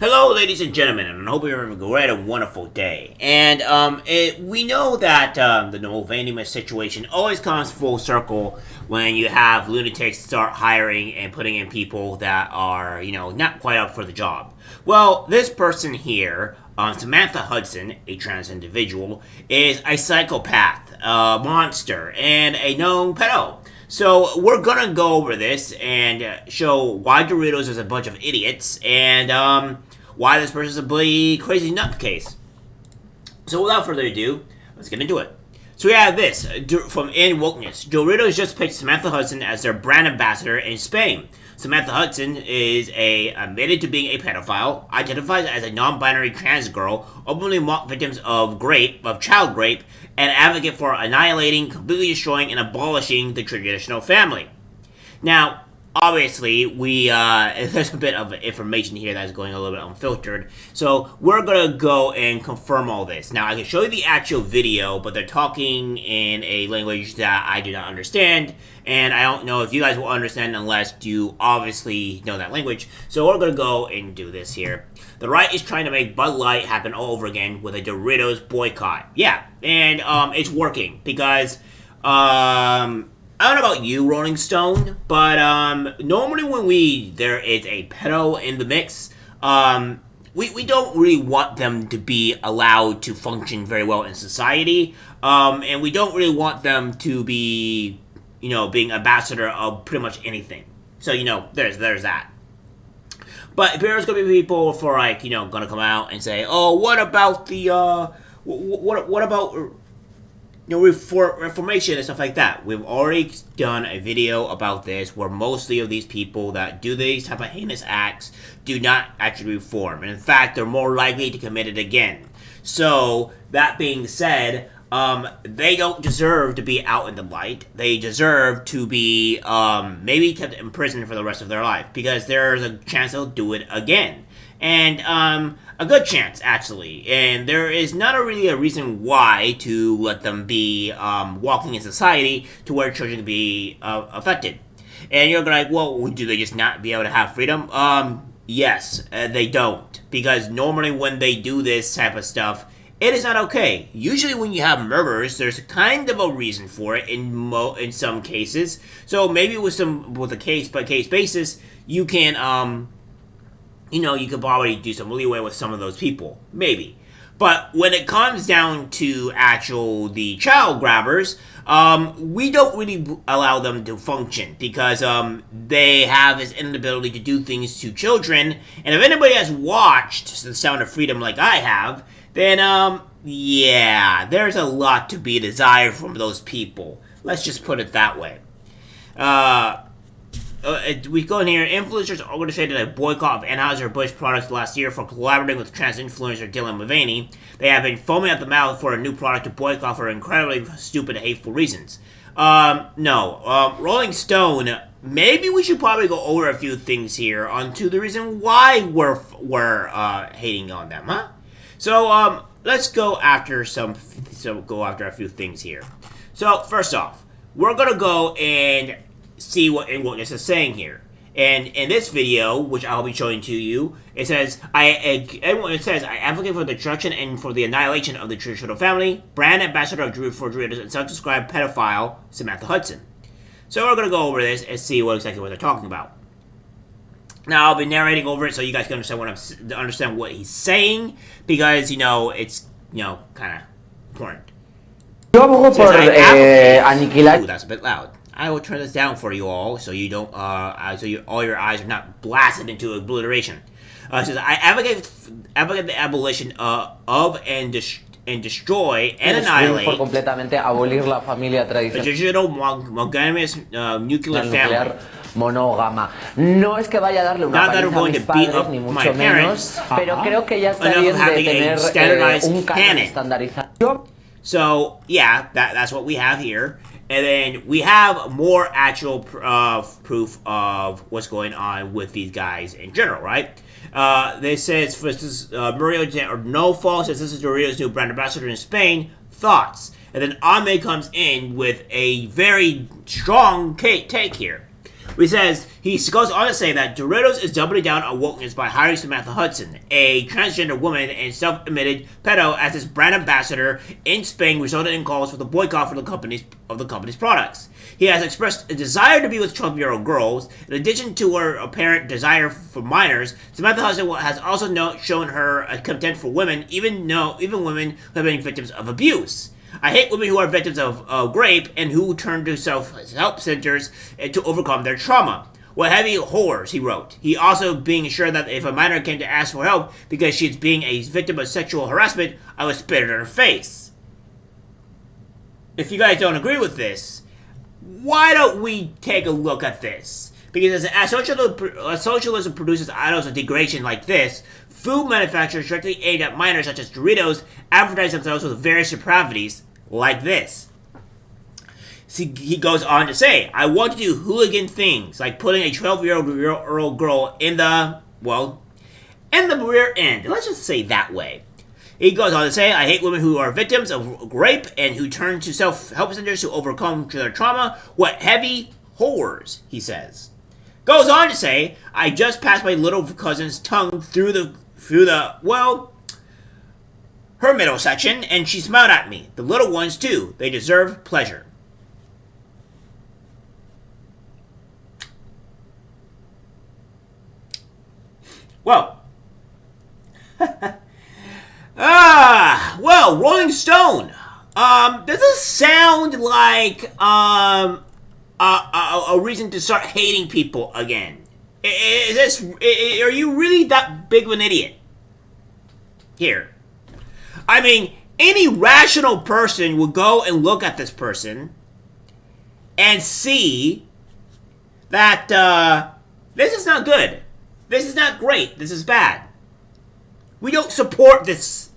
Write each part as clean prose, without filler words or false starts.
Hello, ladies and gentlemen, and I hope you're having a great and wonderful day. And we know that the Mulvaney situation always comes full circle when you have lunatics start hiring and putting in people that are, not quite up for the job. Well, this person here, Samantha Hudson, a trans individual, is a psychopath, a monster, and a known pedo. So we're gonna go over this and show why Doritos is a bunch of idiots and why this person's a bloody crazy nutcase. So without further ado, let's get into it. So we have this from In Wokeness. Doritos just picked Samantha Hudson as their brand ambassador in Spain. Samantha Hudson is admitted to being a pedophile, identifies as a non-binary trans girl, openly mocked victims of child rape, and advocate for annihilating, completely destroying, and abolishing the traditional family. Now, obviously, there's a bit of information here that's going a little bit unfiltered, so we're gonna go and confirm all this. Now, I can show you the actual video, but they're talking in a language that I do not understand, and I don't know if you guys will understand unless you obviously know that language, so we're gonna go and do this here. The right is trying to make Bud Light happen all over again with a Doritos boycott. Yeah, and it's working, because, I don't know about you, Rolling Stone, but normally when there is a pedo in the mix, we don't really want them to be allowed to function very well in society, and we don't really want them to be, being ambassador of pretty much anything. So, there's that. But there's gonna be people for gonna come out and say, oh, what about the, what about reformation and stuff like that. We've already done a video about this where mostly of these people that do these type of heinous acts do not actually reform. And in fact, they're more likely to commit it again. So, that being said, they don't deserve to be out in the light. They deserve to be maybe kept in prison for the rest of their life, because there's a chance they'll do it again. And a good chance, actually. And there is not really a reason why to let them be walking in society to where children can be affected. And you're like, well, do they just not be able to have freedom? Yes, they don't. Because normally when they do this type of stuff, it is not okay. Usually when you have murders, there's kind of a reason for it in some cases. So maybe with a case-by-case basis, you can you could probably do some leeway with some of those people. Maybe. But when it comes down to the child grabbers, we don't really allow them to function because they have this inability to do things to children. And if anybody has watched The Sound of Freedom like I have, then, yeah, there's a lot to be desired from those people. Let's just put it that way. We go in here. Influencers organized a boycott of Anheuser-Busch products last year for collaborating with trans influencer Dylan Mulvaney. They have been foaming at the mouth for a new product to boycott for incredibly stupid and hateful reasons. No. Rolling Stone, maybe we should probably go over a few things here onto the reason why we're hating on them, huh? So, let's go after a few things here. So, first off, we're gonna go and see what this is saying here. And in this video, which I'll be showing to you, it says, I advocate for the destruction and for the annihilation of the traditional family, brand ambassador for Doritos, and self-described pedophile, Samantha Hudson. So we're going to go over this and see exactly what they're talking about. Now, I'll be narrating over it so you guys can understand what he's saying, because, it's, kind of important. Yo abogo por aniquilar. Ooh, that's a bit loud. I will turn this down for you all, so you don't, all your eyes are not blasted into obliteration. It says, I advocate the abolition of and destroy and annihilate por completamente abolir la familia the tradicional traditional monogamous nuclear family. monógama. No es que vaya a darle una Not that I'm paliza a going mis to beat padres, up ni my mucho menos, parents, pero creo que ya está enough bien of de having a tener standardized un canon canon. estandarizado. So, yeah, that's what we have here. And then we have more actual proof of what's going on with these guys in general, right? They says, for instance, Mario No Fault says this is Doritos' new brand ambassador in Spain. Thoughts? And then Ame comes in with a very strong take here. He says, he goes on to say that Doritos is doubling down on wokeness by hiring Samantha Hudson, a transgender woman and self-admitted pedo, as his brand ambassador in Spain, resulted in calls for the boycott for the company's products. He has expressed a desire to be with 12-year-old girls. In addition to her apparent desire for minors, Samantha Hudson has also shown her a contempt for women, even women who have been victims of abuse. I hate women who are victims of rape and who turn to self-help centers to overcome their trauma. What heavy whores, he wrote. He also being assured that if a minor came to ask for help because she's being a victim of sexual harassment, I would spit in her face. If you guys don't agree with this, why don't we take a look at this? Because as socialism produces idols of degradation like this, food manufacturers directly aimed at minors such as Doritos advertise themselves with various depravities like this. See, he goes on to say, I want to do hooligan things like putting a 12-year-old girl in the rear end. Let's just say that way. He goes on to say, I hate women who are victims of rape and who turn to self-help centers to overcome their trauma. What heavy whores, he says. Goes on to say, I just passed my little cousin's tongue through her middle section, and she smiled at me. The little ones, too. They deserve pleasure. Well. Rolling Stone. Does this sound like, a reason to start hating people again? Are you really that big of an idiot? Here. I mean, any rational person would go and look at this person and see that, this is not good. This is not great. This is bad. We don't support this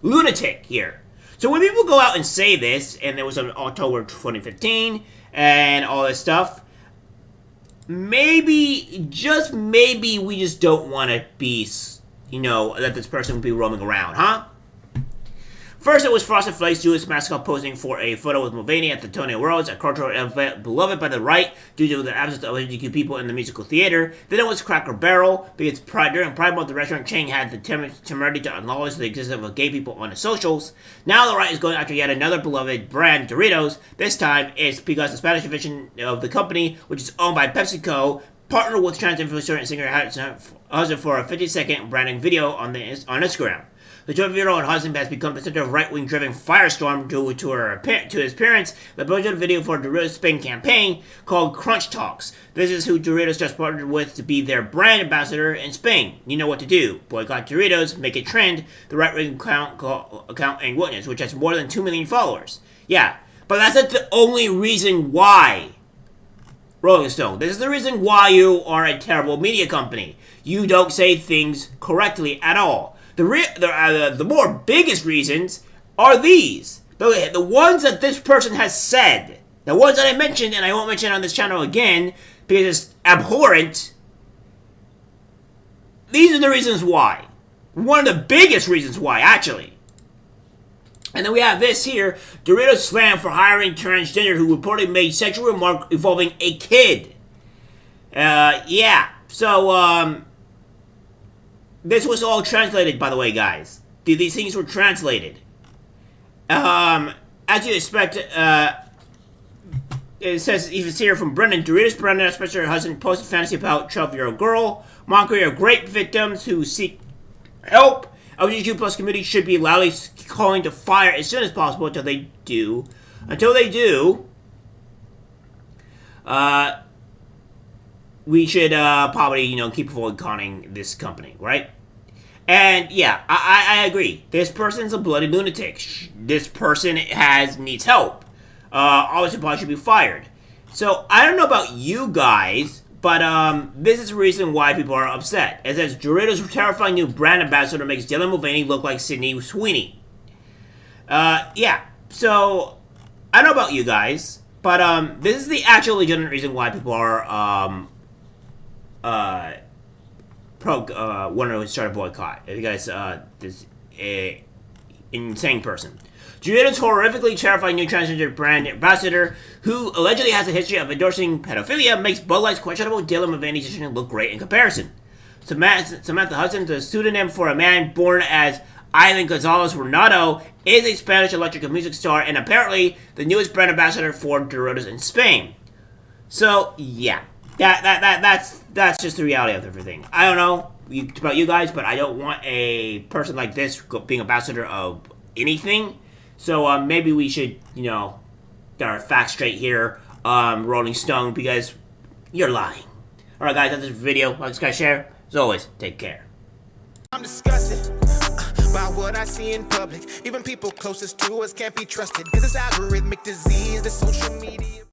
lunatic here. So when people go out and say this, and there was on October 2015, and all this stuff, just maybe we just don't want to be, let this person be roaming around, huh? First, it was Frosted Flakes' Jewish mascot posing for a photo with Mulvaney at the Tony Awards, a cultural event beloved by the right due to the absence of LGBTQ people in the musical theater. Then it was Cracker Barrel, because during Pride Month, the restaurant chain had the temerity to acknowledge the existence of gay people on the socials. Now the right is going after yet another beloved brand, Doritos. This time, it's because the Spanish division of the company, which is owned by PepsiCo, partnered with trans influencer and singer Hudson for a 50-second branding video on Instagram. The 12-year-old husband has become the center of right-wing driven firestorm due to his parents. The budget video for Doritos Spain campaign called Crunch Talks. This is who Doritos just partnered with to be their brand ambassador in Spain. You know what to do. Boycott Doritos, make it trend. The right-wing account and witness, which has more than 2 million followers. Yeah, but that's not the only reason why. Rolling Stone, this is the reason why you are a terrible media company. You don't say things correctly at all. The more biggest reasons are these. The ones that this person has said. The ones that I mentioned, and I won't mention on this channel again, because it's abhorrent. These are the reasons why. One of the biggest reasons why, actually. And then we have this here. Doritos slammed for hiring transgender who reportedly made sexual remark involving a kid. Yeah. So, this was all translated, by the way, guys. These things were translated. As you expect, it says, even here from Brendan, Doritos Brendan, especially her husband, posted fantasy about 12-year-old girl, mockery of rape victims who seek help. LGBTQ plus community should be loudly calling to fire as soon as possible until they do, we should probably, keep boycotting this company, right? And yeah, I agree. This person's a bloody lunatic. This person needs help. Obviously, probably should be fired. So I don't know about you guys, but this is the reason why people are upset. It says Doritos' terrifying new brand ambassador makes Dylan Mulvaney look like Sydney Sweeney. Yeah. So I don't know about you guys, but this is the actual legitimate reason why people are want to start a boycott. If you guys insane person. Doritos' horrifically terrifying new transgender brand ambassador, who allegedly has a history of endorsing pedophilia, makes Bud Light's questionable Dylan Mulvaney decision look great in comparison. Samantha Hudson, the pseudonym for a man born as Ivan Gonzalez Renato, is a Spanish electric music star and apparently the newest brand ambassador for Doritos in Spain. So yeah, that's just the reality of everything. I don't know about you guys, but I don't want a person like this being ambassador of anything. So maybe we should, get our facts straight here, Rolling Stone, because you're lying. Alright guys, that's this video. Like, subscribe, share. As always, take care. I'm disgusted by what I see in public. Even people closest to us can't be trusted. This is algorithmic disease, the social media.